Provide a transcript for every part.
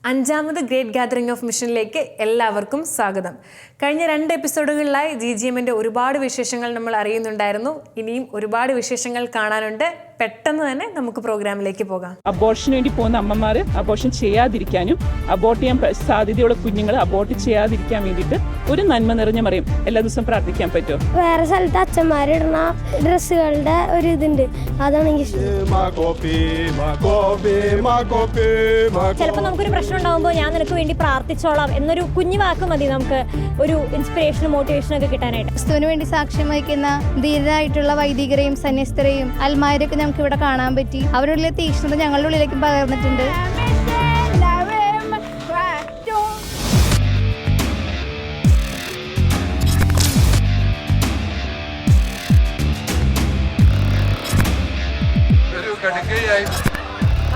അഞ്ചാമത് great gathering of മിഷനിലേക്ക് എല്ലാവർക്കും സ്വാഗതം. കഴിഞ്ഞ 2 എപ്പിസോഡുകളിലായി GGMന്റെ ഒരുപാട് വിശേഷങ്ങൾ നമ്മൾ അറിയുന്നുണ്ടായിരുന്നു. ഇനിയും ഒരുപാട് വിശേഷങ്ങൾ കാണാനുണ്ട്. പെട്ടെന്ന് തന്നെ നമുക്ക് പ്രോഗ്രാമിലേക്ക് പോകാം. അബോർഷന് വേണ്ടി പോകുന്ന അമ്മമാർ അബോർഷൻ ചെയ്യാതിരിക്കാനും അബോർട്ട് ചെയ്യാൻ സാധ്യതയുള്ള കുഞ്ഞുങ്ങൾ അബോർട്ട് ചെയ്യാതിരിക്കാൻ വേണ്ടിയിട്ട് ഒരു നന്മ നിറഞ്ഞ മറിയം എല്ലാ ദിവസവും പ്രാർത്ഥിക്കാൻ പറ്റുമോ? വേറെ സ്ഥലത്ത് അച്ഛന്മാരിടുന്ന ഡ്രസ്സുകളുടെ ഒരു ഇതുണ്ട്, അതാണെങ്കിൽ ചിലപ്പോൾ നമുക്കൊരു പ്രശ്നം ഉണ്ടാകുമ്പോൾ ഞാൻ നിനക്ക് വേണ്ടി പ്രാർത്ഥിച്ചോളാം എന്നൊരു കുഞ്ഞു വാക്ക് മതി നമുക്ക് ഒരു ഇൻസ്പിറേഷനും മോട്ടിവേഷനും ഒക്കെ കിട്ടാനായിട്ട്. ക്രിസ്തുവിന് വേണ്ടി സാക്ഷ്യം വഹിക്കുന്ന ധീരരായിട്ടുള്ള വൈദികരെയും സന്യസ്തരെയും അൽമാരെയൊക്കെ നമുക്ക് ഇവിടെ കാണാൻ പറ്റി. അവരുടെ തീക്ഷ്ണത ഞങ്ങളുടെ ഉള്ളിലേക്ക് പകർന്നിട്ടുണ്ട്.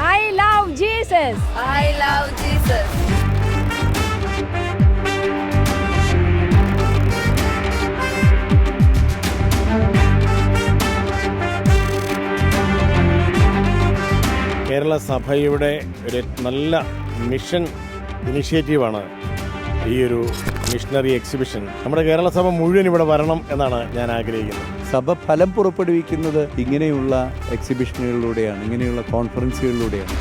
I love Jesus. I love Jesus. Kerala സഭയുടെ ഒരു നല്ല മിഷൻ ഇനിഷ്യേറ്റീവാണ് ഈ ഒരു മിഷണറി എക്സിബിഷൻ. നമ്മുടെ കേരള സഭ മുഴുവൻ ഇവിടെ വരണം എന്നാണ് ഞാൻ ആഗ്രഹിക്കുന്നത്. സഭ ഫലം പുറപ്പെടുവിക്കുന്നത് ഇങ്ങനെയുള്ള എക്സിബിഷനുകളിലൂടെയാണ്, ഇങ്ങനെയുള്ള കോൺഫറൻസുകളിലൂടെയാണ്.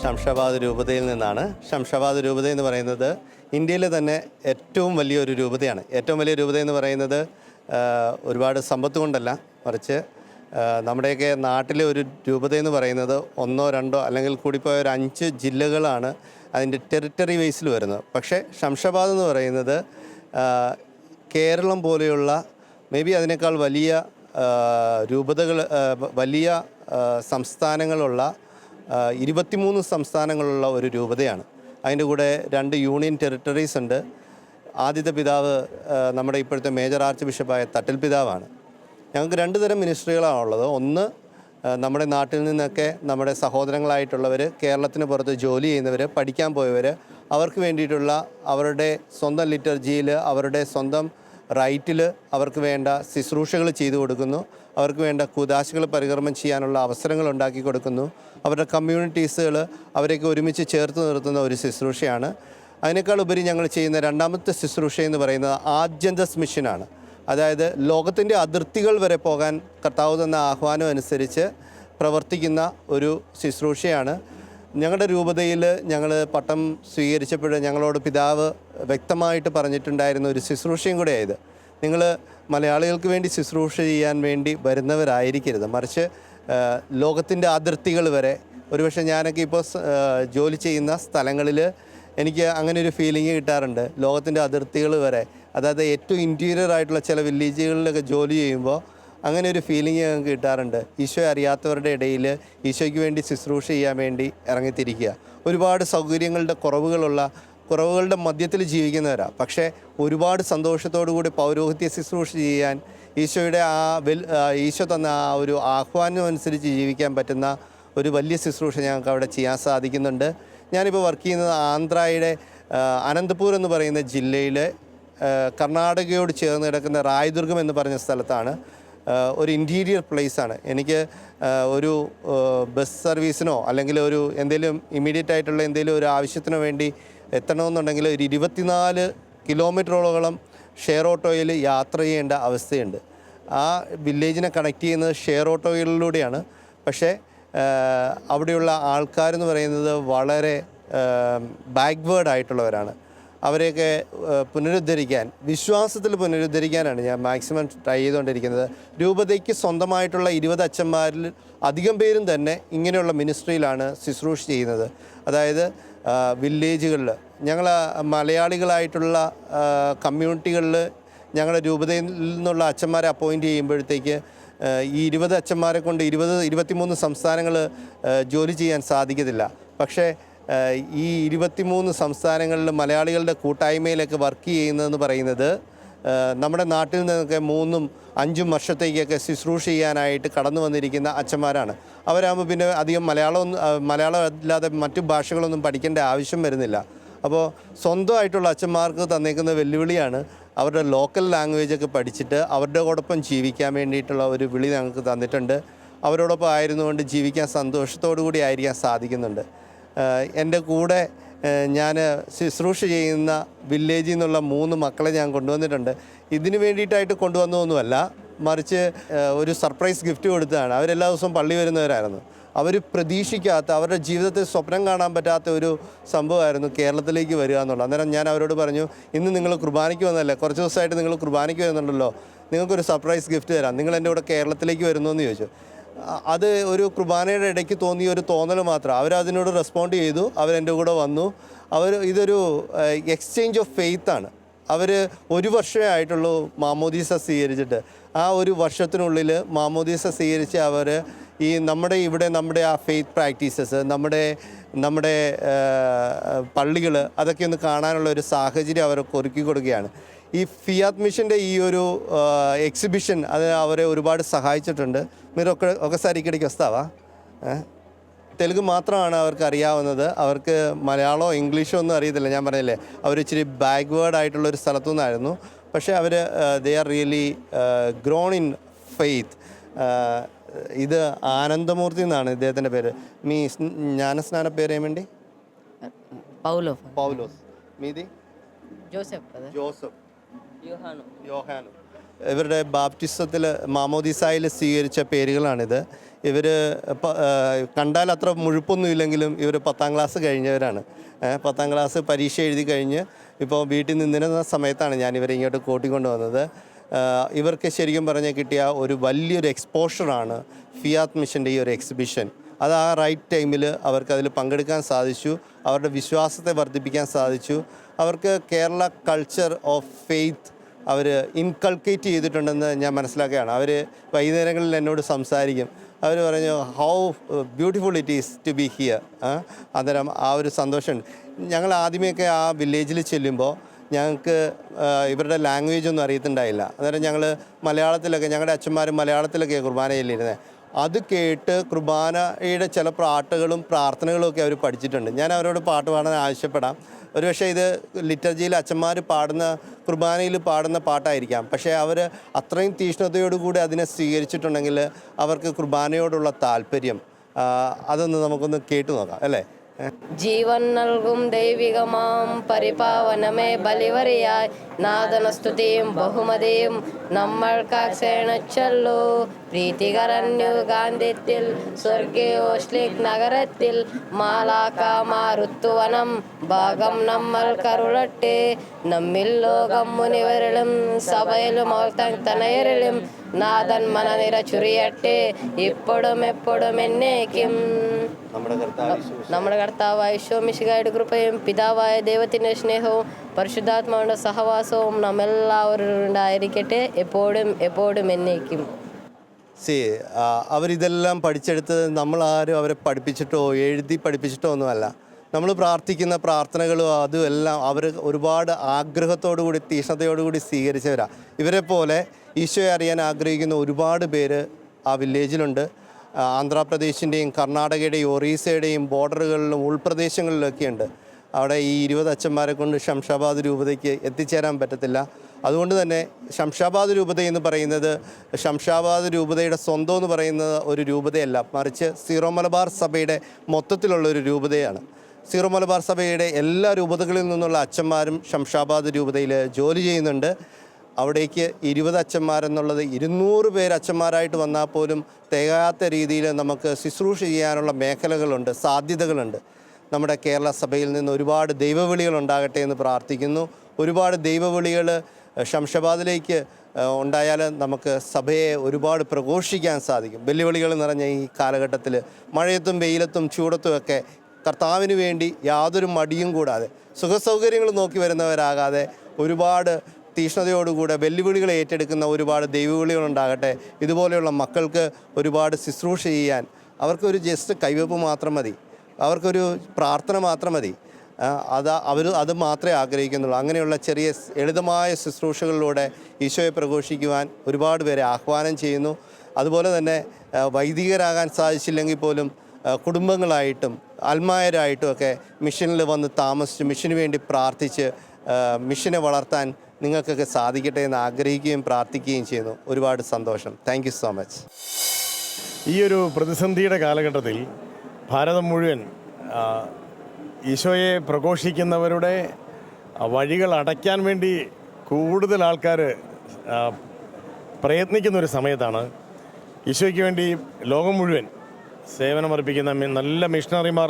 ശംഷാബാദ് രൂപതയിൽ നിന്നാണ്. ശംഷാബാദ് രൂപത എന്ന് പറയുന്നത് ഇന്ത്യയിലെ തന്നെ ഏറ്റവും വലിയൊരു രൂപതയാണ്. ഏറ്റവും വലിയ രൂപത എന്ന് പറയുന്നത് ഒരുപാട് സമ്പത്ത് കൊണ്ടല്ല, മറിച്ച് നമ്മുടെയൊക്കെ നാട്ടിലെ ഒരു രൂപത എന്ന് പറയുന്നത് 1, 2 അല്ലെങ്കിൽ കൂടിപ്പോയ ഒരു 5 ജില്ലകളാണ് അതിൻ്റെ ടെറിട്ടറി വൈസിൽ വരുന്നത്. പക്ഷേ ശംഷാബാദ് എന്ന് പറയുന്നത് കേരളം പോലെയുള്ള മേ ബി അതിനേക്കാൾ വലിയ രൂപതകൾ, വലിയ സംസ്ഥാനങ്ങളുള്ള 23 സംസ്ഥാനങ്ങളുള്ള ഒരു രൂപതയാണ്. അതിൻ്റെ കൂടെ 2 യൂണിയൻ ടെറിട്ടറീസ് ഉണ്ട്. ആദ്യത്തെ പിതാവ് നമ്മുടെ ഇപ്പോഴത്തെ മേജർ ആർച്ച് ബിഷപ്പായ തട്ടിൽ പിതാവാണ്. ഞങ്ങൾക്ക് 2 തരം മിനിസ്ട്രികളാണുള്ളത്. ഒന്ന്, നമ്മുടെ നാട്ടിൽ നിന്നൊക്കെ നമ്മുടെ സഹോദരങ്ങളായിട്ടുള്ളവർ, കേരളത്തിന് പുറത്ത് ജോലി ചെയ്യുന്നവർ, പഠിക്കാൻ പോയവർ, അവർക്ക് വേണ്ടിയിട്ടുള്ള അവരുടെ സ്വന്തം ലിറ്റർജിയിൽ, അവരുടെ സ്വന്തം റൈറ്റിൽ അവർക്ക് വേണ്ട ശുശ്രൂഷകൾ ചെയ്തു കൊടുക്കുന്നു. അവർക്ക് വേണ്ട കുദാശകൾ പരികർമ്മം ചെയ്യാനുള്ള അവസരങ്ങൾ ഉണ്ടാക്കി കൊടുക്കുന്നു. അവരുടെ കമ്മ്യൂണിറ്റീസുകൾ അവരെയൊക്കെ ഒരുമിച്ച് ചേർത്ത് നിർത്തുന്ന ഒരു ശുശ്രൂഷയാണ്. അതിനേക്കാൾ ഉപരി ഞങ്ങൾ ചെയ്യുന്ന രണ്ടാമത്തെ ശുശ്രൂഷ എന്ന് പറയുന്നത് ആദ്യന്തസ് മിഷനാണ്. അതായത് ലോകത്തിൻ്റെ അതിർത്തികൾ വരെ പോകാൻ കർത്താവ് തന്ന ആഹ്വാനം അനുസരിച്ച് പ്രവർത്തിക്കുന്ന ഒരു ശുശ്രൂഷയാണ്. ഞങ്ങളുടെ രൂപതയിൽ ഞങ്ങൾ പട്ടം സ്വീകരിച്ചപ്പോൾ ഞങ്ങളോട് പിതാവ് വ്യക്തമായിട്ട് പറഞ്ഞിട്ടുണ്ടായിരുന്ന ഒരു ശുശ്രൂഷയും കൂടെ ആയത്, നിങ്ങൾ മലയാളികൾക്ക് വേണ്ടി ശുശ്രൂഷ ചെയ്യാൻ വേണ്ടി വരുന്നവരായിരിക്കരുത്, മറിച്ച് ലോകത്തിൻ്റെ അതിർത്തികൾ വരെ. ഒരുപക്ഷെ ഞാനൊക്കെ ഇപ്പോൾ ജോലി ചെയ്യുന്ന സ്ഥലങ്ങളിൽ എനിക്ക് അങ്ങനെ ഒരു ഫീലിംഗ് കിട്ടാറുണ്ട്. ലോകത്തിൻ്റെ അതിർത്തികൾ വരെ, അതായത് ഏറ്റവും ഇൻറ്റീരിയർ ആയിട്ടുള്ള ചില വില്ലേജുകളിലൊക്കെ ജോലി ചെയ്യുമ്പോൾ അങ്ങനെ ഒരു ഫീലിംഗ് ഞങ്ങൾക്ക് കിട്ടാറുണ്ട്. ഈശോയെ അറിയാത്തവരുടെ ഇടയിൽ ഈശോയ്ക്ക് വേണ്ടി ശുശ്രൂഷ ചെയ്യാൻ വേണ്ടി ഇറങ്ങിത്തിരിക്കുക. ഒരുപാട് സൗകര്യങ്ങളുടെ കുറവുകളുടെ മധ്യത്തിൽ ജീവിക്കുന്നവരാണ്. പക്ഷേ ഒരുപാട് സന്തോഷത്തോടു കൂടി പൗരോഹിത്യ ശുശ്രൂഷ ചെയ്യാൻ ഈശോയുടെ ഈശോ തന്ന ആ ഒരു ആഹ്വാനം അനുസരിച്ച് ജീവിക്കാൻ പറ്റുന്ന ഒരു വലിയ ശുശ്രൂഷ ഞങ്ങൾക്ക് അവിടെ ചെയ്യാൻ സാധിക്കുന്നുണ്ട്. ഞാനിപ്പോൾ വർക്ക് ചെയ്യുന്നത് ആന്ധ്രയുടെ അനന്തപൂർ എന്ന് പറയുന്ന ജില്ലയിലെ കർണാടകയോട് ചേർന്ന് കിടക്കുന്ന റായ്ദുർഗം എന്ന് പറഞ്ഞ സ്ഥലത്താണ്. ഒരു ഇൻറ്റീരിയർ പ്ലേസാണ്. എനിക്ക് ഒരു ബസ് സർവീസിനോ അല്ലെങ്കിൽ ഒരു എന്തെങ്കിലും ഇമ്മീഡിയറ്റ് ആയിട്ടുള്ള എന്തെങ്കിലും ഒരു ആവശ്യത്തിനോ വേണ്ടി എത്തണമെന്നുണ്ടെങ്കിൽ ഒരു 24 കിലോമീറ്ററോളം ഷെയർ ഓട്ടോയിൽ യാത്ര ചെയ്യേണ്ട അവസ്ഥയുണ്ട്. ആ വില്ലേജിനെ കണക്ട് ചെയ്യുന്നത് ഷെയർ ഓട്ടോയിലൂടെയാണ്. പക്ഷേ അവിടെയുള്ള ആൾക്കാരെന്ന് പറയുന്നത് വളരെ ബാക്ക്വേർഡ് ആയിട്ടുള്ളവരാണ്. അവരെയൊക്കെ പുനരുദ്ധരിക്കാൻ, വിശ്വാസത്തിൽ പുനരുദ്ധരിക്കാനാണ് ഞാൻ മാക്സിമം ട്രൈ ചെയ്തുകൊണ്ടിരിക്കുന്നത്. രൂപതയ്ക്ക് സ്വന്തമായിട്ടുള്ള 20 അച്ഛന്മാരിൽ അധികം പേരും തന്നെ ഇങ്ങനെയുള്ള മിനിസ്ട്രിയിലാണ് ശുശ്രൂഷ ചെയ്യുന്നത്. അതായത് വില്ലേജുകളിൽ ഞങ്ങൾ മലയാളികളായിട്ടുള്ള കമ്മ്യൂണിറ്റികളിൽ ഞങ്ങളുടെ രൂപതയിൽ നിന്നുള്ള അച്ഛന്മാരെ അപ്പോയിൻറ്റ് ചെയ്യുമ്പോഴത്തേക്ക് ഈ 20 അച്ഛന്മാരെ കൊണ്ട് 23 സംസ്ഥാനങ്ങൾ ജോലി ചെയ്യാൻ സാധിക്കത്തില്ല. പക്ഷേ ഈ 23 സംസ്ഥാനങ്ങളിൽ മലയാളികളുടെ കൂട്ടായ്മയിലൊക്കെ വർക്ക് ചെയ്യുന്നതെന്ന് പറയുന്നത് നമ്മുടെ നാട്ടിൽ നിന്നൊക്കെ 3-5 വർഷത്തേക്കൊക്കെ ശുശ്രൂഷ ചെയ്യാനായിട്ട് കടന്നു വന്നിരിക്കുന്ന അച്ഛന്മാരാണ്. അവരാകുമ്പോൾ പിന്നെ അധികം മലയാളം അല്ലാതെ മറ്റു ഭാഷകളൊന്നും പഠിക്കേണ്ട ആവശ്യം വരുന്നില്ല. അപ്പോൾ സ്വന്തമായിട്ടുള്ള അച്ഛന്മാർക്ക് തന്നേക്കുന്ന വെല്ലുവിളിയാണ് അവരുടെ ലോക്കൽ ലാംഗ്വേജൊക്കെ പഠിച്ചിട്ട് അവരുടെ കൂടൊപ്പം ജീവിക്കാൻ വേണ്ടിയിട്ടുള്ള ഒരു വിളി ഞങ്ങൾക്ക് തന്നിട്ടുണ്ട്. അവരോടൊപ്പം ആയിരുന്നുകൊണ്ട് ജീവിക്കാൻ സന്തോഷത്തോടു കൂടി ആയിരിക്കാൻ സാധിക്കുന്നുണ്ട്. എൻ്റെ കൂടെ ഞാൻ ശുശ്രൂഷ ചെയ്യുന്ന വില്ലേജിൽ നിന്നുള്ള 3 മക്കളെ ഞാൻ കൊണ്ടുവന്നിട്ടുണ്ട്. ഇതിന് വേണ്ടിയിട്ടായിട്ട് കൊണ്ടുവന്നതൊന്നുമല്ല, മറിച്ച് ഒരു സർപ്രൈസ് ഗിഫ്റ്റ് കൊടുത്തതാണ്. അവരെല്ലാ ദിവസവും പള്ളി വരുന്നവരായിരുന്നു. അവർ പ്രതീക്ഷിക്കാത്ത, അവരുടെ ജീവിതത്തിൽ സ്വപ്നം കാണാൻ പറ്റാത്ത ഒരു സംഭവമായിരുന്നു കേരളത്തിലേക്ക് വരിക എന്നുള്ളത്. അന്നേരം ഞാൻ അവരോട് പറഞ്ഞു, ഇന്ന് നിങ്ങൾ കുർബാനയ്ക്ക് വന്നല്ലേ, കുറച്ച് ദിവസമായിട്ട് നിങ്ങൾ കുർബാനയ്ക്ക് വരുന്നുണ്ടല്ലോ, നിങ്ങൾക്കൊരു സർപ്രൈസ് ഗിഫ്റ്റ് തരാം, നിങ്ങൾ എൻ്റെ കൂടെ കേരളത്തിലേക്ക് വരുന്നു എന്ന് ചോദിച്ചു. അത് ഒരു കുർബാനയുടെ ഇടയ്ക്ക് തോന്നിയ ഒരു തോന്നൽ മാത്രം. അവരതിനോട് റെസ്പോണ്ട് ചെയ്തു, അവരെൻ്റെ കൂടെ വന്നു. ഇതൊരു എക്സ്ചേഞ്ച് ഓഫ് ഫെയ്ത്താണ്. അവർ 1 വർഷമേ ആയിട്ടുള്ളൂ മാമോദീസ സ്വീകരിച്ചിട്ട്. ആ 1 വർഷത്തിനുള്ളിൽ മാമോദീസ സ്വീകരിച്ച് അവർ ഈ നമ്മുടെ ആ ഫെയ്ത്ത് പ്രാക്ടീസസ്, നമ്മുടെ പള്ളികൾ അതൊക്കെ ഒന്ന് കാണാനുള്ള ഒരു സാഹചര്യം അവർക്ക് ഒരുക്കി കൊടുക്കുകയാണ്. ഈ ഫിയാത്ത് മിഷൻ്റെ ഈ ഒരു എക്സിബിഷൻ അത് അവരെ ഒരുപാട് സഹായിച്ചിട്ടുണ്ട്. ఒకసారి ఇక్కడికి వస్తావా? തെലുങ്ക് മാത്രമാണ് അവർക്ക് അറിയാവുന്നത്. അവർക്ക് മലയാളമോ ഇംഗ്ലീഷോ ഒന്നും അറിയത്തില്ല. ഞാൻ പറഞ്ഞില്ലേ, അവർ ഇച്ചിരി ബാക്ക്വേർഡ് ആയിട്ടുള്ളൊരു സ്ഥലത്തു നിന്നായിരുന്നു. പക്ഷേ അവർ they are really grown in faith. ഇത് ആനന്ദമൂർത്തി എന്നാണ് ഇദ്ദേഹത്തിൻ്റെ പേര്. మీ జ్ఞానస్నాన పేరు ఏమండి? పౌలోస్. మీది? ജോസഫ്. യോഹാനു. ഇവരുടെ ബാപ്റ്റിസത്തിൽ മാമോദിസായിൽ സ്വീകരിച്ച പേരുകളാണിത്. ഇവർ കണ്ടാൽ അത്ര മുഴുപ്പൊന്നുമില്ലെങ്കിലും ഇവർ 10ാം ക്ലാസ് കഴിഞ്ഞവരാണ്. 10ാം ക്ലാസ് പരീക്ഷ എഴുതി കഴിഞ്ഞ് ഇപ്പോൾ വീട്ടിൽ നിന്നിരുന്ന സമയത്താണ് ഞാൻ ഇവരെ ഇങ്ങോട്ട് കൂട്ടിക്കൊണ്ട് വന്നത്. ഇവർക്ക് ശരിക്കും പറഞ്ഞാൽ കിട്ടിയ ഒരു വലിയൊരു എക്സ്പോഷറാണ് ഫിയാത്ത് മിഷൻ്റെ ഈ ഒരു എക്സിബിഷൻ. അത് ആ റൈറ്റ് ടൈമിൽ അവർക്ക് അതിൽ പങ്കെടുക്കാൻ സാധിച്ചു. അവരുടെ വിശ്വാസത്തെ വർദ്ധിപ്പിക്കാൻ സാധിച്ചു. അവർക്ക് കേരള കൾച്ചർ ഓഫ് ഫെയ്ത്ത് അവർ ഇൻകൾക്കേറ്റ് ചെയ്തിട്ടുണ്ടെന്ന് ഞാൻ മനസ്സിലാക്കുകയാണ്. അവർ വൈകുന്നേരങ്ങളിൽ എന്നോട് സംസാരിക്കും. അവർ പറഞ്ഞു how beautiful it is to be here. അന്നേരം ആ ഒരു സന്തോഷമുണ്ട്. ഞങ്ങൾ ആദ്യമൊക്കെ ആ വില്ലേജിൽ ചെല്ലുമ്പോൾ ഞങ്ങൾക്ക് ഇവരുടെ ലാംഗ്വേജ് ഒന്നും അറിയത്തുണ്ടായില്ല. അന്നേരം ഞങ്ങൾ മലയാളത്തിലൊക്കെ, ഞങ്ങളുടെ അച്ഛന്മാരും മലയാളത്തിലൊക്കെ കുർബാന ചൊല്ലിയിരുന്നത്. അത് കേട്ട് കുർബാനയുടെ ചില പാട്ടുകളും പ്രാർത്ഥനകളും ഒക്കെ അവർ പഠിച്ചിട്ടുണ്ട്. ഞാൻ അവരോട് പാട്ട് പാടാൻ ആവശ്യപ്പെടാം. ഒരുപക്ഷെ ഇത് ലിറ്റർജിയിൽ അച്ഛന്മാർ പാടുന്ന, കുർബാനയിൽ പാടുന്ന പാട്ടായിരിക്കാം. പക്ഷേ അവർ അത്രയും തീഷ്ണതയോടുകൂടി അതിനെ സ്വീകരിച്ചിട്ടുണ്ടെങ്കിൽ അവർക്ക് കുർബാനയോടുള്ള താല്പര്യം അതൊന്ന് നമുക്കൊന്ന് കേട്ടു നോക്കാം അല്ലേ? ജീവൻ നൽകും ദൈവികമാം പരിപാവനമേ ബലിവറിയായി നാദനസ്തുതിയും ബഹുമതിയും നമ്മൾക്ക് ക്ഷണിച്ചല്ലോ. പ്രീതികരന്യു ഗാന്ധിത്തിൽ സ്വർഗീയോഷ്ലിക് നഗരത്തിൽ മാലാക്കാമാരുത്തുവനം ഭാഗം നമ്മൾ കരുളട്ടെ. നമ്മിൽ ലോകം മുനിവരിലും സഭയിലും തനയരിലും നാഥൻ മനനിര ചുരിയട്ടെ ഇപ്പോഴും എപ്പോഴും എന്നേക്കും. നമ്മുടെ കർത്താവായ ഈശോ മിശിഹായുടെ കൃപയും പിതാവായ ദൈവത്തിൻ്റെ സ്നേഹവും പരിശുദ്ധാത്മാവിൻ്റെ സഹവാസവും നമ്മെല്ലാവരും ഉണ്ടായിരിക്കട്ടെ എപ്പോഴും എപ്പോഴും എന്നേക്കും. അവരിതെല്ലാം പഠിച്ചെടുത്തത് നമ്മളാരും അവരെ പഠിപ്പിച്ചിട്ടോ എഴുതി പഠിപ്പിച്ചിട്ടോ ഒന്നുമല്ല. നമ്മൾ പ്രാർത്ഥിക്കുന്ന പ്രാർത്ഥനകളും അതും എല്ലാം അവർ ഒരുപാട് ആഗ്രഹത്തോടു കൂടി തീഷ്ണതയോടുകൂടി സ്വീകരിച്ചവരാണ്. ഇവരെ പോലെ ഈശോയെ അറിയാൻ ആഗ്രഹിക്കുന്ന ഒരുപാട് പേര് ആ വില്ലേജിലുണ്ട്. ആന്ധ്രാപ്രദേശിൻ്റെയും കർണാടകയുടെയും ഒറീസയുടെയും ബോർഡറുകളിലും ഉൾപ്രദേശങ്ങളിലൊക്കെയുണ്ട്. അവിടെ ഈ 20 അച്ഛന്മാരെ കൊണ്ട് ശംഷാബാദ് രൂപതയ്ക്ക് എത്തിച്ചേരാൻ പറ്റത്തില്ല. അതുകൊണ്ട് തന്നെ ശംഷാബാദ് രൂപത എന്ന് പറയുന്നത് ശംഷാബാദ് രൂപതയുടെ സ്വന്തം എന്ന് പറയുന്നത് ഒരു രൂപതയല്ല, മറിച്ച് സീറോ മലബാർ സഭയുടെ മൊത്തത്തിലുള്ളൊരു രൂപതയാണ്. സീറോ മലബാർ സഭയുടെ എല്ലാ രൂപതകളിൽ നിന്നുള്ള അച്ഛന്മാരും ശംഷാബാദ് രൂപതയിൽ ജോലി ചെയ്യുന്നുണ്ട്. അവിടേക്ക് 20 അച്ഛന്മാരെന്നുള്ളത് 200 പേര് അച്ഛന്മാരായിട്ട് വന്നാൽ പോലും തികയാത്ത രീതിയിൽ നമുക്ക് ശുശ്രൂഷ ചെയ്യാനുള്ള മേഖലകളുണ്ട്, സാധ്യതകളുണ്ട്. നമ്മുടെ കേരള സഭയിൽ നിന്ന് ഒരുപാട് ദൈവവിളികൾ ഉണ്ടാകട്ടെ എന്ന് പ്രാർത്ഥിക്കുന്നു. ഒരുപാട് ദൈവവിളികൾ ശംഷാബാദിലേക്ക് ഉണ്ടായാൽ നമുക്ക് സഭയെ ഒരുപാട് പ്രഘോഷിക്കാൻ സാധിക്കും. വെല്ലുവിളികൾ നിറഞ്ഞ ഈ കാലഘട്ടത്തിൽ മഴയത്തും വെയിലത്തും ചൂടത്തുമൊക്കെ കർത്താവിന് വേണ്ടി യാതൊരു മടിയും കൂടാതെ സുഖസൗകര്യങ്ങൾ നോക്കി വരുന്നവരാകാതെ ഒരുപാട് തീഷ്ണതയോടുകൂടെ വെല്ലുവിളികൾ ഏറ്റെടുക്കുന്ന ഒരുപാട് ദൈവവിളികളുണ്ടാകട്ടെ. ഇതുപോലെയുള്ള മക്കൾക്ക് ഒരുപാട് ശുശ്രൂഷ ചെയ്യാൻ അവർക്കൊരു ജസ്റ്റ് കൈവെപ്പ് മാത്രം മതി, അവർക്കൊരു പ്രാർത്ഥന മാത്രം മതി. അത് മാത്രമേ ആഗ്രഹിക്കുന്നുള്ളൂ. അങ്ങനെയുള്ള ചെറിയ ലളിതമായ ശുശ്രൂഷകളിലൂടെ ഈശോയെ പ്രഘോഷിക്കുവാൻ ഒരുപാട് പേരെ ആഹ്വാനം ചെയ്യുന്നു. അതുപോലെ തന്നെ വൈദികരാകാൻ സാധിച്ചില്ലെങ്കിൽ പോലും കുടുംബങ്ങളായിട്ടും അൽമായരായിട്ടും ഒക്കെ മിഷനിൽ വന്ന് താമസിച്ച് മിഷന് വേണ്ടി പ്രാർത്ഥിച്ച് മിഷനെ വളർത്താൻ നിങ്ങൾക്കൊക്കെ സാധിക്കട്ടെ എന്ന് ആഗ്രഹിക്കുകയും പ്രാർത്ഥിക്കുകയും ചെയ്യുന്നു. ഒരുപാട് സന്തോഷം. Thank you so much. ഈ ഒരു പ്രതിസന്ധിയുടെ കാലഘട്ടത്തിൽ ഭാരതം മുഴുവൻ ഈശോയെ പ്രഘോഷിക്കുന്നവരുടെ വഴികൾ അടയ്ക്കാൻ വേണ്ടി കൂടുതൽ ആൾക്കാർ പ്രയത്നിക്കുന്നൊരു സമയത്താണ് ഈശോയ്ക്ക് വേണ്ടി ലോകം മുഴുവൻ സേവനമർപ്പിക്കുന്ന നല്ല മിഷണറിമാർ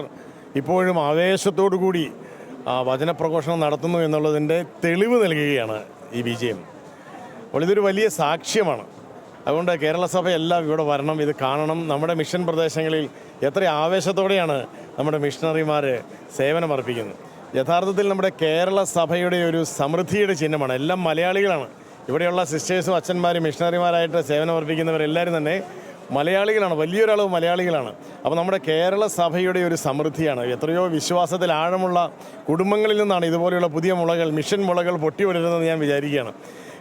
ഇപ്പോഴും ആവേശത്തോടു കൂടി വചനപ്രഘോഷണം നടത്തുന്നു എന്നുള്ളതിൻ്റെ തെളിവ് നൽകുകയാണ് ഈ വിജയം. അപ്പോൾ ഇതൊരു വലിയ സാക്ഷ്യമാണ്. അതുകൊണ്ട് കേരള സഭ എല്ലാം ഇവിടെ വരണം, ഇത് കാണണം. നമ്മുടെ മിഷൻ പ്രദേശങ്ങളിൽ എത്ര ആവേശത്തോടെയാണ് നമ്മുടെ മിഷണറിമാർ സേവനമർപ്പിക്കുന്നത്. യഥാർത്ഥത്തിൽ നമ്മുടെ കേരള സഭയുടെ ഒരു സമൃദ്ധിയുടെ ചിഹ്നമാണ്. എല്ലാം മലയാളികളാണ്. ഇവിടെയുള്ള സിസ്റ്റേഴ്സും അച്ഛന്മാരും മിഷണറിമാരായിട്ട് സേവനമർപ്പിക്കുന്നവരെല്ലാവരും തന്നെ മലയാളികളാണ്, വലിയൊരളവ് മലയാളികളാണ്. അപ്പോൾ നമ്മുടെ കേരള സഭയുടെ ഒരു സമൃദ്ധിയാണ്. എത്രയോ വിശ്വാസത്തിൽ ആഴമുള്ള കുടുംബങ്ങളിൽ നിന്നാണ് ഇതുപോലെയുള്ള പുതിയ മുളകൾ, മിഷൻ മുളകൾ പൊട്ടി വരുന്നതെന്ന് ഞാൻ വിചാരിക്കുകയാണ്.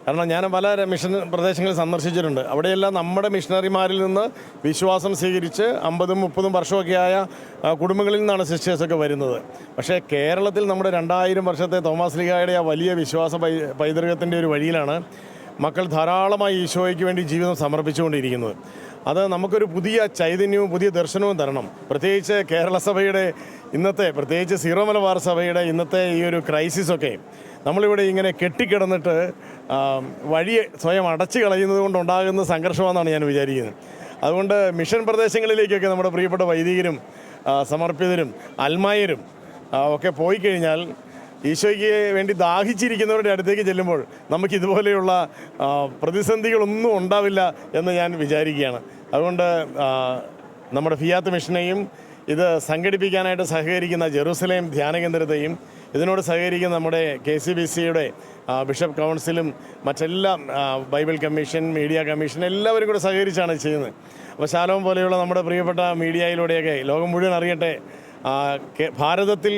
കാരണം ഞാൻ പല മിഷൻ പ്രദേശങ്ങളിൽ സന്ദർശിച്ചിട്ടുണ്ട്. അവിടെയെല്ലാം നമ്മുടെ മിഷണറിമാരിൽ നിന്ന് വിശ്വാസം സ്വീകരിച്ച് 50-30 വർഷമൊക്കെ ആയ കുടുംബങ്ങളിൽ നിന്നാണ് സിസ്റ്റേഴ്സൊക്കെ വരുന്നത്. പക്ഷേ കേരളത്തിൽ നമ്മുടെ 2000 വർഷത്തെ തോമാസ് ലീഗായുടെ ആ വലിയ വിശ്വാസ പൈതൃകത്തിൻ്റെ ഒരു വഴിയിലാണ് മക്കൾ ധാരാളമായി ഈശോയ്ക്ക് വേണ്ടി ജീവിതം സമർപ്പിച്ചുകൊണ്ടിരിക്കുന്നത്. അത് നമുക്കൊരു പുതിയ ചൈതന്യവും പുതിയ ദർശനവും തരണം. പ്രത്യേകിച്ച് കേരള സഭയുടെ ഇന്നത്തെ, പ്രത്യേകിച്ച് സീറോ മലബാർ സഭയുടെ ഇന്നത്തെ ഈ ഒരു ക്രൈസിസൊക്കെ നമ്മളിവിടെ ഇങ്ങനെ കെട്ടിക്കിടന്നിട്ട് വഴിയെ സ്വയം അടച്ചു കളയുന്നത് കൊണ്ടുണ്ടാകുന്ന സംഘർഷമാണെന്നാണ് ഞാൻ വിചാരിക്കുന്നത്. അതുകൊണ്ട് മിഷൻ പ്രദേശങ്ങളിലേക്കൊക്കെ നമ്മുടെ പ്രിയപ്പെട്ട വൈദികരും സമർപ്പിതരും അൽമായരും ഒക്കെ പോയി കഴിഞ്ഞാൽ ഈശോയ്ക്ക് വേണ്ടി ദാഹിച്ചിരിക്കുന്നവരുടെ അടുത്തേക്ക് ചെല്ലുമ്പോൾ നമുക്ക് ഇതുപോലെയുള്ള പ്രതിസന്ധികളൊന്നും ഉണ്ടാവില്ല എന്ന് ഞാൻ വിചാരിക്കുകയാണ്. അതുകൊണ്ട് നമ്മുടെ ഫിയാത്ത് മിഷനെയും ഇത് സംഘടിപ്പിക്കാനായിട്ട് സഹകരിക്കുന്ന ജെറൂസലേം ധ്യാന കേന്ദ്രത്തെയും ഇതിനോട് സഹകരിക്കുന്ന നമ്മുടെ KCBCയുടെ ബിഷപ്പ് കൗൺസിലും മറ്റെല്ലാം ബൈബിൾ കമ്മീഷൻ, മീഡിയ കമ്മീഷൻ എല്ലാവരും കൂടെ സഹകരിച്ചാണ് ചെയ്യുന്നത്. അപ്പോൾ ശാലോം പോലെയുള്ള നമ്മുടെ പ്രിയപ്പെട്ട മീഡിയയിലൂടെയൊക്കെ ലോകം മുഴുവൻ അറിയട്ടെ ഭാരതത്തിൽ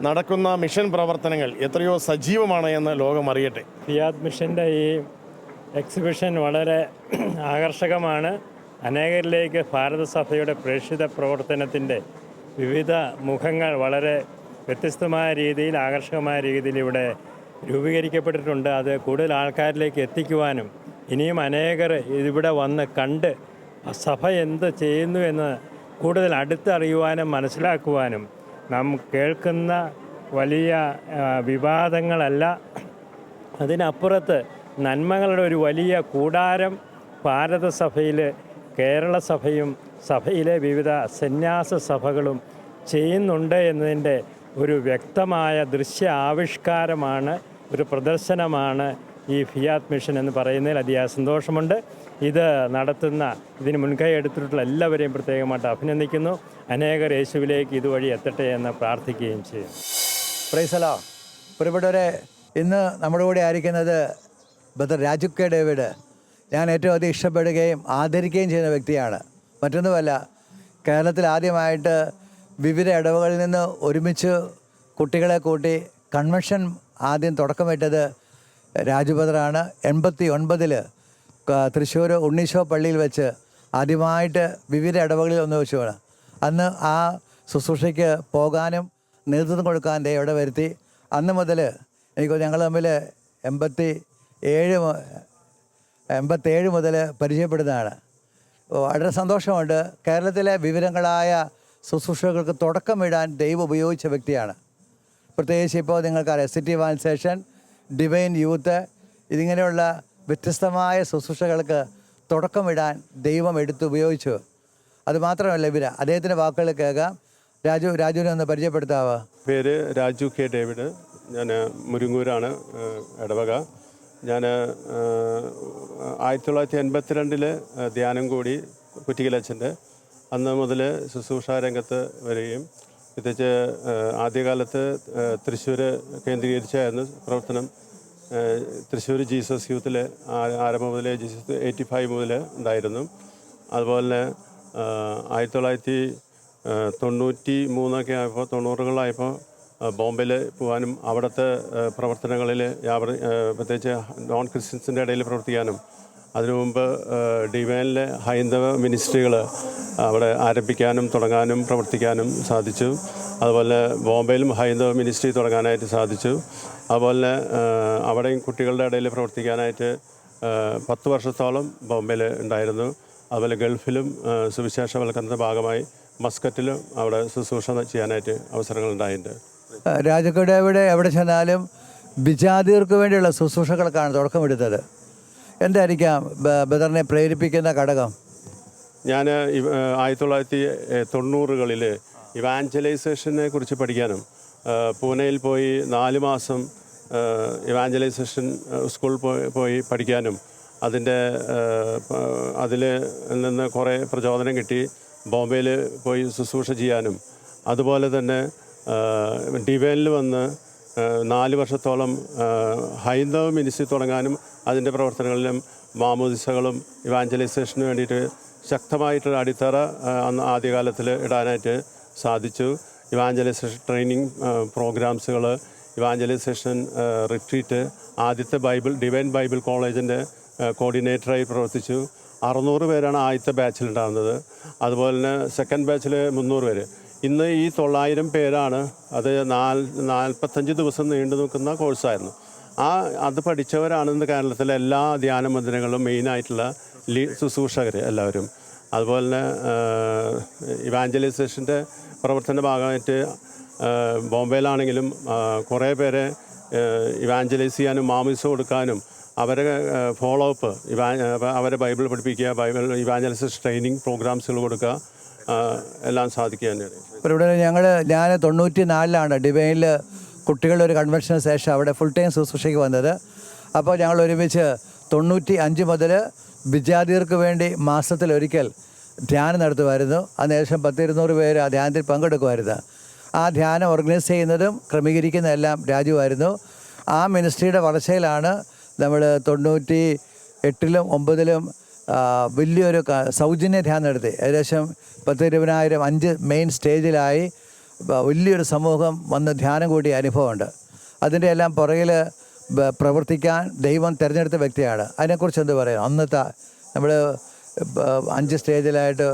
നടക്കുന്ന മിഷൻ പ്രവർത്തനങ്ങൾ എത്രയോ സജീവമാണ് എന്ന് ലോകം അറിയട്ടെ. ഫിയാത്ത് മിഷൻ്റെ ഈ എക്സിബിഷൻ വളരെ ആകർഷകമാണ്. അനേകരിലേക്ക് ഭാരതസഭയുടെ പ്രേക്ഷിത പ്രവർത്തനത്തിൻ്റെ വിവിധ മുഖങ്ങൾ വളരെ വ്യത്യസ്തമായ രീതിയിൽ, ആകർഷകമായ രീതിയിൽ ഇവിടെ രൂപീകരിക്കപ്പെട്ടിട്ടുണ്ട്. അത് കൂടുതൽ ആൾക്കാരിലേക്ക് എത്തിക്കുവാനും ഇനിയും അനേകർ ഇവിടെ വന്ന് കണ്ട് സഭ എന്ത് ചെയ്യുന്നു എന്ന് കൂടുതൽ അടുത്തറിയുവാനും മനസ്സിലാക്കുവാനും നാം കേൾക്കുന്ന വലിയ വിവാദങ്ങളല്ല, അതിനപ്പുറത്ത് നന്മകളുടെ ഒരു വലിയ കൂടാരം ഭാരതസഭയിൽ കേരള സഭയും സഭയിലെ വിവിധ സന്യാസ സഭകളും ചെയ്യുന്നുണ്ട് എന്നതിൻ്റെ ഒരു വ്യക്തമായ ദൃശ്യ ആവിഷ്കാരമാണ്, ഒരു പ്രദർശനമാണ് ഈ ഫിയാത്ത് മിഷൻ എന്ന് പറയുന്നതിൽ അതിയായ സന്തോഷമുണ്ട്. ഇത് നടത്തുന്ന, ഇതിന് മുൻകൈ എടുത്തിട്ടുള്ള എല്ലാവരെയും പ്രത്യേകമായിട്ട് അഭിനന്ദിക്കുന്നു. അനേകർ യേശുവിലേക്ക് ഇതുവഴി എത്തട്ടെ എന്ന് പ്രാർത്ഥിക്കുകയും ചെയ്യും. പ്രൈസ് അലോർഡ്. പ്രിയപ്പെട്ടവരെ, ഇന്ന് നമ്മുടെ കൂടെ ആയിരിക്കുന്നത് ബ്രദർ രാജു കെ ഡേവിഡ്. ഞാൻ ഏറ്റവും അധികം ഇഷ്ടപ്പെടുകയും ആദരിക്കുകയും ചെയ്യുന്ന വ്യക്തിയാണ്. മറ്റൊന്നുമല്ല, കേരളത്തിൽ ആദ്യമായിട്ട് വിവിധ ഇടവകളിൽ നിന്ന് ഒരുമിച്ച് കുട്ടികളെ കൂട്ടി കൺവെൻഷൻ ആദ്യം തുടക്കമിട്ടത് രാജു ബ്രദറാണ്. 89 തൃശ്ശൂർ ഉണ്ണീശോ പള്ളിയിൽ വെച്ച് ആദ്യമായിട്ട് വിവിധ ഇടവകളിൽ ഒന്ന് വെച്ചുമാണ്. അന്ന് ആ ശുശ്രൂഷയ്ക്ക് പോകാനും നേതൃത്വം കൊടുക്കാൻ ഇവിടെ വരുത്തി. അന്ന് മുതൽ എനിക്ക് ഞങ്ങൾ തമ്മിൽ 87 മുതൽ പരിചയപ്പെടുന്നതാണ്. വളരെ സന്തോഷമുണ്ട്. കേരളത്തിലെ വിവിധങ്ങളായ ശുശ്രൂഷകൾക്ക് തുടക്കമിടാൻ ദൈവം ഉപയോഗിച്ച വ്യക്തിയാണ്. പ്രത്യേകിച്ച് ഇപ്പോൾ നിങ്ങൾക്കറിയാം, സിറ്റി ഇവാഞ്ചലൈസേഷൻ, ഡിവൈൻ യൂത്ത്, ഇതിങ്ങനെയുള്ള വ്യത്യസ്തമായ ശുശ്രൂഷകൾക്ക് തുടക്കമിടാൻ ദൈവം ഉപയോഗിച്ചു. അതുമാത്രമല്ല, അദ്ദേഹത്തിൻ്റെ വാക്കുകൾ കേൾക്കാം. രാജുവിനെ ഒന്ന് പരിചയപ്പെടുത്താവോ? പേര് രാജു കെ ഡേവിഡ്. ഞാൻ മുരിങ്ങൂരാണ്, ഇടവക. ഞാൻ 1982 ധ്യാനം കൂടി കുറ്റിക്കലച്ഛൻ്റെ അന്ന് മുതൽ ശുശ്രൂഷ രംഗത്ത് വരികയും പ്രത്യേകിച്ച് ആദ്യകാലത്ത് തൃശ്ശൂർ കേന്ദ്രീകരിച്ചായിരുന്നു പ്രവർത്തനം. തൃശ്ശൂർ ജീസസ് യൂത്തിൽ ആരംഭം മുതൽ ജീസസ് 85 മുതൽ ഉണ്ടായിരുന്നു. അതുപോലെ 1993 ആയപ്പോൾ 90കളായപ്പോൾ ബോംബെയിൽ പോകാനും അവിടുത്തെ പ്രവർത്തനങ്ങളിൽ പ്രത്യേകിച്ച് നോൺ ക്രിസ്ത്യൻസിൻ്റെ ഇടയിൽ പ്രവർത്തിക്കാനും അതിനു മുമ്പ് ഡിവൈനിലെ ഹൈന്ദവ മിനിസ്ട്രികൾ അവിടെ ആരംഭിക്കാനും തുടങ്ങാനും പ്രവർത്തിക്കാനും സാധിച്ചു. അതുപോലെ ബോംബെയിലും ഹൈന്ദവ മിനിസ്ട്രി തുടങ്ങാനായിട്ട് സാധിച്ചു. അതുപോലെ അവിടെയും കുട്ടികളുടെ ഇടയിൽ പ്രവർത്തിക്കാനായിട്ട് 10 വർഷത്തോളം ബോംബെയിൽ ഉണ്ടായിരുന്നു. അതുപോലെ ഗൾഫിലും സുവിശേഷവൽക്കരണത്തിൻ്റെ ഭാഗമായി മസ്കറ്റിലും അവിടെ ശുശ്രൂഷ ചെയ്യാനായിട്ട് അവസരങ്ങളുണ്ടായിട്ടുണ്ട്. രാജുക്കയുടെ എവിടെ ചെന്നാലും വിജാതിയർക്ക് വേണ്ടിയുള്ള ശുശ്രൂഷകൾക്കാണ് തുടക്കമെടുത്തത്. എന്തായിരിക്കാം ബദറിനെ പ്രേരിപ്പിക്കുന്ന ഘടകം? ഞാൻ 1990കളിൽ ഇവാഞ്ചലൈസേഷനെ കുറിച്ച് പഠിക്കാനും പൂനെയിൽ പോയി 4 മാസം ഇവാഞ്ചലൈസേഷൻ സ്കൂളിൽ പോയി പഠിക്കാനും അതിൽ നിന്ന് കുറേ പ്രചോദനം കിട്ടി. ബോംബെയിൽ പോയി ശുശ്രൂഷ ചെയ്യാനും അതുപോലെ തന്നെ ഡിവൈനിൽ വന്ന് 4 വർഷത്തോളം ഹൈന്ദവ മിനിസ്ട്രി തുടങ്ങാനും അതിൻ്റെ പ്രവർത്തനങ്ങളിലും മാമോദിസകളും ഇവാഞ്ചലൈസേഷന് വേണ്ടിയിട്ട് ശക്തമായിട്ടൊരു അടിത്തറ അന്ന് ആദ്യകാലത്തിൽ ഇടാനായിട്ട് സാധിച്ചു. ഇവാഞ്ചലൈസേഷൻ ട്രെയിനിങ് പ്രോഗ്രാംസുകൾ, ഇവാഞ്ചലൈസേഷൻ റിട്രീറ്റ്, ആദ്യത്തെ ഡിവൈൻ ബൈബിൾ കോളേജിൻ്റെ കോർഡിനേറ്ററായി പ്രവർത്തിച്ചു. 600 പേരാണ് ആദ്യത്തെ ബാച്ചിലുണ്ടാകുന്നത്. അതുപോലെ തന്നെ സെക്കൻഡ് ബാച്ചിൽ 300 പേര്. ഇന്ന് ഈ 900 പേരാണ്. അത് 45 ദിവസം നീണ്ടു നിൽക്കുന്ന കോഴ്സായിരുന്നു. അത് പഠിച്ചവരാണ് ഇന്ന് കേരളത്തിലെ എല്ലാ ധ്യാന മന്ദിരങ്ങളിലും മെയിനായിട്ടുള്ള ശുശ്രൂഷകർ എല്ലാവരും. അതുപോലെ തന്നെ ഇവാഞ്ചലൈസേഷൻ്റെ പ്രവർത്തന ഭാഗമായിട്ട് ബോംബെയിലാണെങ്കിലും കുറേ പേരെ ഇവാഞ്ചലൈസ് ചെയ്യാനും മാമോദിസ കൊടുക്കാനും അവരെ ഫോളോ അപ്പ് അവരെ ബൈബിൾ പഠിപ്പിക്കുക, ഇവാഞ്ചലൈസേഷൻ ട്രെയിനിങ് പ്രോഗ്രാംസുകൾ കൊടുക്കുക, എല്ലാം സാധിക്കുക തന്നെയാണ്. ഇവിടെ ഞാൻ 94 ഡിവൈനിൽ കുട്ടികളുടെ ഒരു കൺവെൻഷന് ശേഷം അവിടെ ഫുൾ ടൈം ശുശ്രൂഷയ്ക്ക് വന്നത്. അപ്പോൾ ഞങ്ങൾ ഒരുമിച്ച് 95 മുതൽ വിജാതിയർക്ക് വേണ്ടി മാസത്തിലൊരിക്കൽ ധ്യാനം നടത്തുമായിരുന്നു. അന്ന് ഏകദേശം 10-200 പേര് ആ ധ്യാനത്തിൽ പങ്കെടുക്കുമായിരുന്നു. ആ ധ്യാനം ഓർഗനൈസ് ചെയ്യുന്നതും ക്രമീകരിക്കുന്നതെല്ലാം രാജുവായിരുന്നു. ആ മിനിസ്ട്രിയുടെ വളർച്ചയിലാണ് നമ്മൾ 98-ലും 9-ലും വലിയൊരു സൗജന്യ ധ്യാനം നടത്തി. ഏകദേശം 10,000-20,000 5 മെയിൻ സ്റ്റേജിലായി വലിയൊരു സമൂഹം വന്ന് ധ്യാനം കൂടിയ അനുഭവമുണ്ട്. അതിൻ്റെ എല്ലാം പുറകിൽ പ്രവർത്തിക്കാൻ ദൈവം തിരഞ്ഞെടുത്ത വ്യക്തിയാണ്. അതിനെക്കുറിച്ച് എന്ത് പറയാം? അന്നത്തെ നമ്മൾ 5 സ്റ്റേജിലായിട്ട്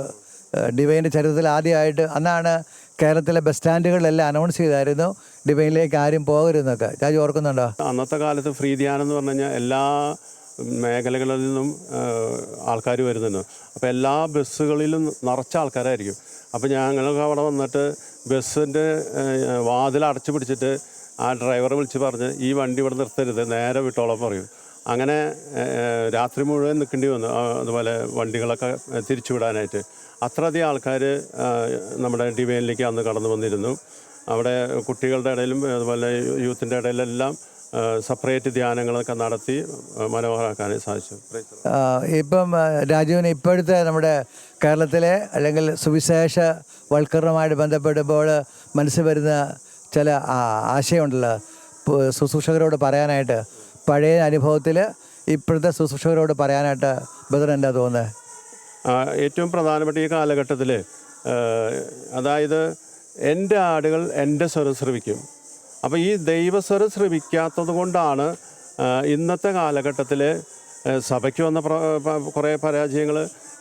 ഡിവൈൻ്റെ ചരിത്രത്തിൽ ആദ്യമായിട്ട് അന്നാണ് കേരളത്തിലെ ബസ് സ്റ്റാൻഡുകളിലെല്ലാം അനൗൺസ് ചെയ്തായിരുന്നു ഡിവൈനിലേക്ക് ആരും പോകരുതെന്നൊക്കെ. രാജു ഓർക്കുന്നുണ്ടോ? അന്നത്തെ കാലത്ത് ഫ്രീ ധ്യാനം എന്ന് പറഞ്ഞു കഴിഞ്ഞാൽ എല്ലാ മേഖലകളിൽ നിന്നും ആൾക്കാർ വരുന്നുണ്ട്. അപ്പോൾ എല്ലാ ബസ്സുകളിലും നിറച്ച ആൾക്കാരായിരിക്കും. അപ്പോൾ ഞങ്ങളൊക്കെ അവിടെ വന്നിട്ട് ബസ്സിൻ്റെ വാതിൽ അടച്ചു പിടിച്ചിട്ട് ആ ഡ്രൈവറെ വിളിച്ച് പറഞ്ഞ് ഈ വണ്ടി ഇവിടെ നിർത്തരുത്, നേരെ വിട്ടോളം പറയും. അങ്ങനെ രാത്രി മുഴുവൻ നിൽക്കേണ്ടി വന്നു. അതുപോലെ വണ്ടികളൊക്കെ തിരിച്ചുവിടാനായിട്ട് അത്രയധികം ആൾക്കാർ നമ്മുടെ ഡിവൈനിലേക്ക് അന്ന് കടന്നു വന്നിരുന്നു. അവിടെ കുട്ടികളുടെ ഇടയിലും അതുപോലെ യൂത്തിൻ്റെ ഇടയിലെല്ലാം സെപ്പറേറ്റ് ധ്യാനങ്ങളൊക്കെ നടത്തി മനോഹരമാക്കാൻ സാധിച്ചു. ഇപ്പം രാജുവിന് ഇപ്പോഴത്തെ നമ്മുടെ കേരളത്തിലെ അല്ലെങ്കിൽ സുവിശേഷ വൽക്കരണവുമായിട്ട് ബന്ധപ്പെടുമ്പോൾ മനസ്സിൽ വരുന്ന ചില ആശയമുണ്ടല്ലോ ശുശ്രൂഷകരോട് പറയാനായിട്ട്, പഴയ അനുഭവത്തിൽ ഇപ്പോഴത്തെ ശുശ്രൂഷകരോട് പറയാനായിട്ട് ബദർ എന്താ തോന്നുന്നത്? ഏറ്റവും പ്രധാനപ്പെട്ട ഈ കാലഘട്ടത്തിൽ അതായത് എൻ്റെ ആടുകൾ എൻ്റെ സ്വരം ശ്രവിക്കും. അപ്പോൾ ഈ ദൈവസ്വരം ശ്രവിക്കാത്തത് കൊണ്ടാണ് ഇന്നത്തെ കാലഘട്ടത്തിൽ സഭയ്ക്ക് വന്ന കുറേ പരാജയങ്ങൾ,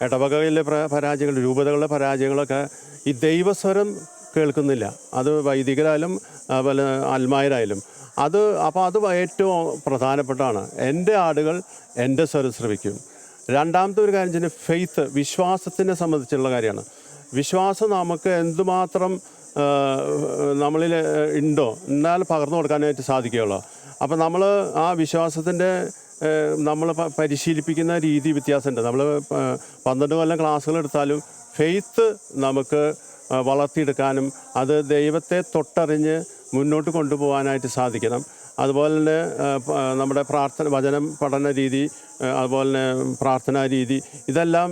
ഇടവകയിലെ പരാജയങ്ങൾ, രൂപതകളുടെ പരാജയങ്ങളൊക്കെ ഈ ദൈവസ്വരം കേൾക്കുന്നില്ല. അത് വൈദികരായാലും അതുപോലെ ആത്മായരായാലും അപ്പോൾ അത് ഏറ്റവും പ്രധാനപ്പെട്ടാണ്. എൻ്റെ ആടുകൾ എൻ്റെ സ്വരം ശ്രവിക്കും. രണ്ടാമത്തെ ഒരു കാര്യം വെച്ചാൽ ഫെയ്ത്ത്, വിശ്വാസത്തിനെ സംബന്ധിച്ചുള്ള കാര്യമാണ്. വിശ്വാസം നമുക്ക് എന്തുമാത്രം നമ്മളിൽ ഉണ്ടോ എന്നാൽ പകർന്നു കൊടുക്കാനായിട്ട് സാധിക്കുകയുള്ളൂ. അപ്പോൾ നമ്മൾ ആ വിശ്വാസത്തിൻ്റെ നമ്മൾ പരിശീലിപ്പിക്കുന്ന രീതി വ്യത്യാസമുണ്ട്. നമ്മൾ 12 കൊല്ലം ക്ലാസ്സുകൾ എടുത്താലും ഫെയ്ത്ത് നമുക്ക് വളർത്തിയെടുക്കാനും അത് ദൈവത്തെ തൊട്ടറിഞ്ഞ് മുന്നോട്ട് കൊണ്ടുപോകാനായിട്ട് സാധിക്കണം. അതുപോലെ തന്നെ നമ്മുടെ വചനം പഠന രീതി, അതുപോലെ തന്നെ പ്രാർത്ഥനാ രീതി, ഇതെല്ലാം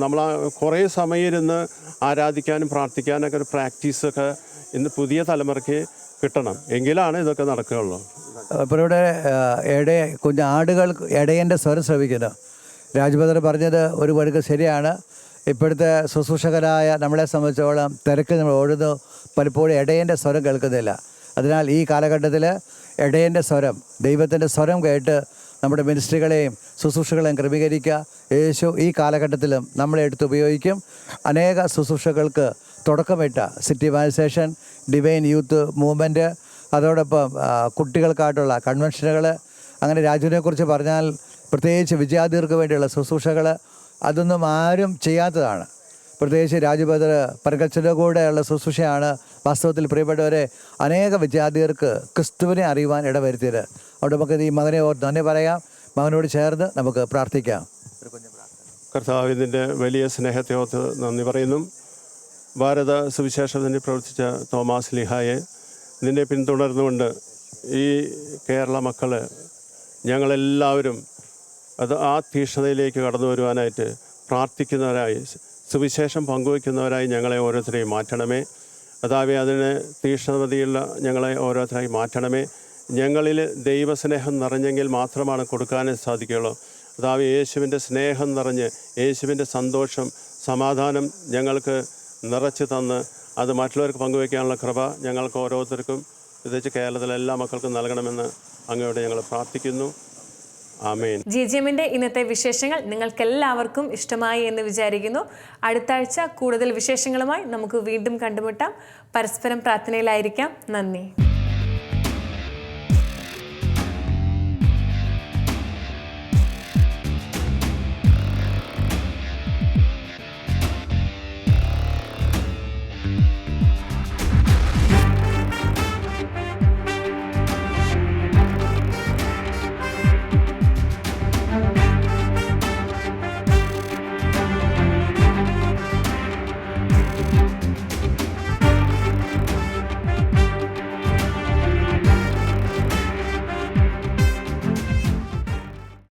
നമ്മൾ കുറേ സമയം ഇരുന്ന് ആരാധിക്കാനും പ്രാർത്ഥിക്കാനൊക്കെ ഒരു പ്രാക്ടീസൊക്കെ ഇന്ന് പുതിയ തലമുറയ്ക്ക് കിട്ടണം. എങ്കിലാണ് ഇതൊക്കെ നടക്കുകയുള്ളൂ. ഇപ്പോൾ ഇവിടെ ആടുകൾ ഇടയൻ്റെ സ്വരം ശ്രവിക്കുന്നു. രാജ്ഭദ്ര പറഞ്ഞത് ഒരു വഴിക്ക് ശരിയാണ്. ഇപ്പോഴത്തെ ശുശ്രൂഷകരായ നമ്മളെ സംബന്ധിച്ചോളം തിരക്കിൽ നമ്മൾ ഓടുന്നു, പലപ്പോഴും ഇടയൻ്റെ സ്വരം കേൾക്കുന്നില്ല. അതിനാൽ ഈ കാലഘട്ടത്തിൽ ഇടയൻ്റെ സ്വരം, ദൈവത്തിൻ്റെ സ്വരം കേട്ട് നമ്മുടെ മിനിസ്ട്രികളെയും ശുശ്രൂഷകളെയും ക്രമീകരിക്കുക. യേശു ഈ കാലഘട്ടത്തിലും നമ്മളെ എടുത്ത് ഉപയോഗിക്കും. അനേക ശുശ്രൂഷകൾക്ക് തുടക്കമിട്ട city evangelisation, divine youth movement, അതോടൊപ്പം കുട്ടികൾക്കായിട്ടുള്ള കൺവെൻഷനുകൾ, അങ്ങനെ രാജുവിനെക്കുറിച്ച് പറഞ്ഞാൽ പ്രത്യേകിച്ച് വിദ്യാർത്ഥികൾക്ക് വേണ്ടിയുള്ള ശുശ്രൂഷകൾ, അതൊന്നും ആരും ചെയ്യാത്തതാണ്. പ്രത്യേകിച്ച് രാജുഭദ്ര പരകച്ചൻ്റെ കൂടെയുള്ള ശുശ്രൂഷയാണ് വാസ്തവത്തിൽ പ്രിയപ്പെട്ടവരെ അനേക വിദ്യാർത്ഥികൾക്ക് ക്രിസ്തുവിനെ അറിയുവാൻ ഇടവരുത്തിയത്. അവിടെ നമുക്ക് ഈ മകനെ ഓർത്ത് നന്ദി പറയാം. മകനോട് ചേർന്ന് നമുക്ക് പ്രാർത്ഥിക്കാം. കർത്താവിൻ്റെ വലിയ സ്നേഹത്തെ ഓർത്ത് നന്ദി പറയുന്നു. ഭാരത സുവിശേഷത്തിന് പ്രവർത്തിച്ച തോമാസ് ലീഹായെ നിന്നെ പിന്തുടർന്നുകൊണ്ട് ഈ കേരള മക്കൾ ഞങ്ങളെല്ലാവരും ആ തീക്ഷ്ണതയിലേക്ക് കടന്നു വരുവാനായിട്ട് പ്രാർത്ഥിക്കുന്നവരായി, സുവിശേഷം പങ്കുവയ്ക്കുന്നവരായി ഞങ്ങളെ ഓരോരുത്തരെയും മാറ്റണമേ. കർത്താവേ, അതിന് തീക്ഷ്ണതയുള്ള ഞങ്ങളെ ഓരോരുത്തരായി മാറ്റണമേ. ഞങ്ങളിൽ ദൈവസ്നേഹം നിറഞ്ഞെങ്കിൽ മാത്രമാണ് കൊടുക്കാനേ സാധിക്കുകയുള്ളൂ. കർത്താവേ, യേശുവിൻ്റെ സ്നേഹം നിറഞ്ഞ് യേശുവിൻ്റെ സന്തോഷം, സമാധാനം ഞങ്ങൾക്ക് നിറച്ച് തന്ന് അത് മറ്റുള്ളവർക്ക് പങ്കുവയ്ക്കാനുള്ള കൃപ ഞങ്ങൾക്ക് ഓരോരുത്തർക്കും, പ്രത്യേകിച്ച് കേരളത്തിലെ എല്ലാ മക്കൾക്കും നൽകണമെന്ന് അങ്ങയോട് ഞങ്ങൾ പ്രാർത്ഥിക്കുന്നു. ആമേൻ. GGMന്റെ ഇന്നത്തെ വിശേഷങ്ങൾ നിങ്ങൾക്കെല്ലാവർക്കും ഇഷ്ടമായി എന്ന് വിചാരിക്കുന്നു. അടുത്ത ആഴ്ച കൂടുതൽ വിശേഷങ്ങളുമായി നമുക്ക് വീണ്ടും കണ്ടുമുട്ടാം. പരസ്പരം പ്രാർത്ഥനയിലായിരിക്കാം. നന്ദി.